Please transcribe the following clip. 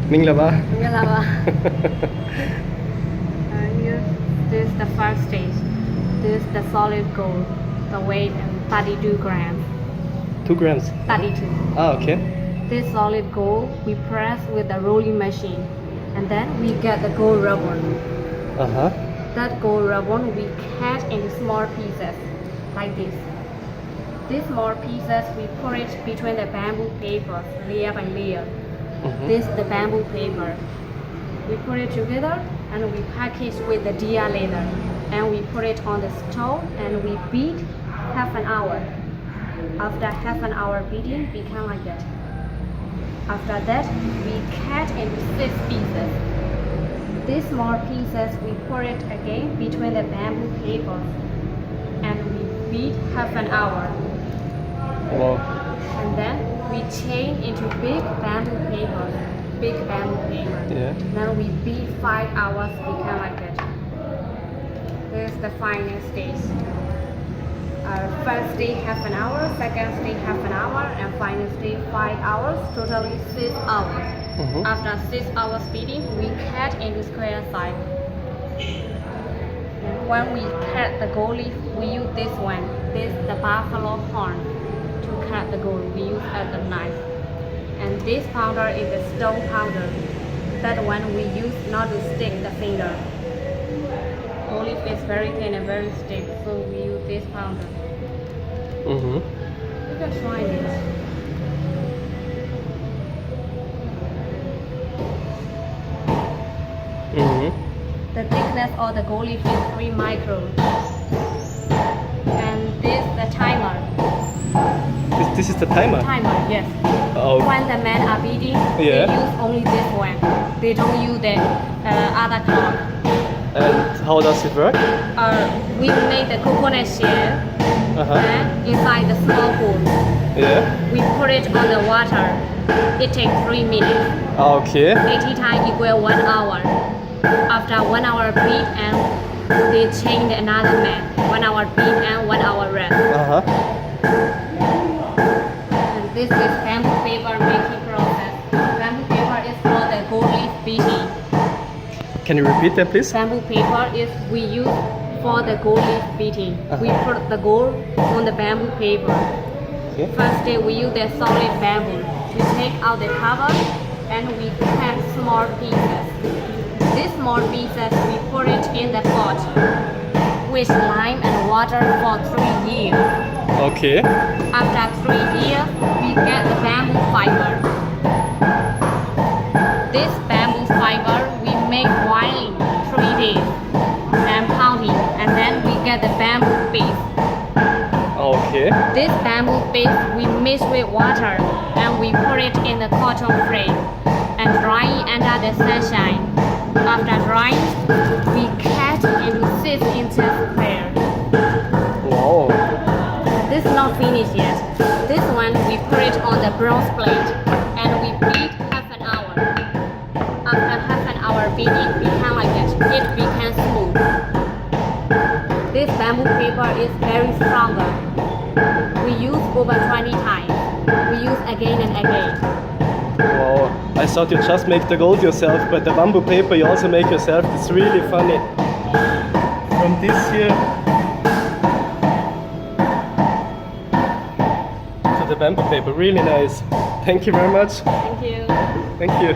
Minglava. Galava. Here, this is the first stage. This is the solid gold. The weight is 32 grams. 2 grams. 32. Ah, okay. This solid gold we press with the rolling machine, and then we get the gold ribbon. Uh-huh. That gold ribbon we cut into small pieces, like this. These small pieces we put it between the bamboo paper, layer by layer. This is the bamboo paper. We put it together and we package with the deer leather, and we put it on the stove and we beat half an hour. After half an hour beating, become like that. After that, we cut into 6 pieces. These small pieces we put it again between the bamboo paper and we beat half an hour. Wow. And then we chain into big bamboo paper. Yeah. Then we beat 5 hours, become like that. This is the final stage. First stage half an hour, second stage half an hour, and final stage 5 hours, totally 6 hours. After 6 hours beating, we cut into square size. When we cut the gold leaf, we use this one. This is the buffalo horn to cut the gold. We use as a knife. And this powder is the stone powder. That one we use not to stick the finger. Gold leaf is very thin and very stiff, so we use this powder. You can try this. The thickness of the gold leaf is 3 microns. And this is the timer. This is the timer? Timer, yes. Oh. When the men are beating, they use only this one. They don't use the other clock. And how does it work? We make the coconut shell and inside the small bowl. Yeah. We put it on the water. It takes 3 minutes. Okay. 80 times equal 1 hour. After 1 hour beat and they change another man. 1 hour beat and 1 hour rest. And this is bamboo paper making process. Bamboo paper is for the gold leaf beating. Can you repeat that, please? Bamboo paper is we use for the gold leaf beating. We put the gold on the bamboo paper. Okay. First day we use the solid bamboo. We take out the cover and we cut small pieces. These small pieces we put it in the pot with lime and water for 3 years. Okay. After 3 years, we get the bamboo fiber. This bamboo fiber we make boiling 3 days and pounding, and then we get the bamboo paste. Okay. This bamboo paste we mix with water and we put it in the cotton frame and dry under the sunshine. After drying, we cut into 6 inches square. Wow. This is not finished yet. This one we put it on the bronze plate and we beat half an hour. After half an hour beating, it become like that. It becomes smooth. This bamboo paper is very stronger. We use over 20 times. We use again and again. Wow. I thought you just make the gold yourself, but the bamboo paper you also make yourself. It's really funny. From this here to the bamboo paper, really nice. Thank you very much. Thank you. Thank you.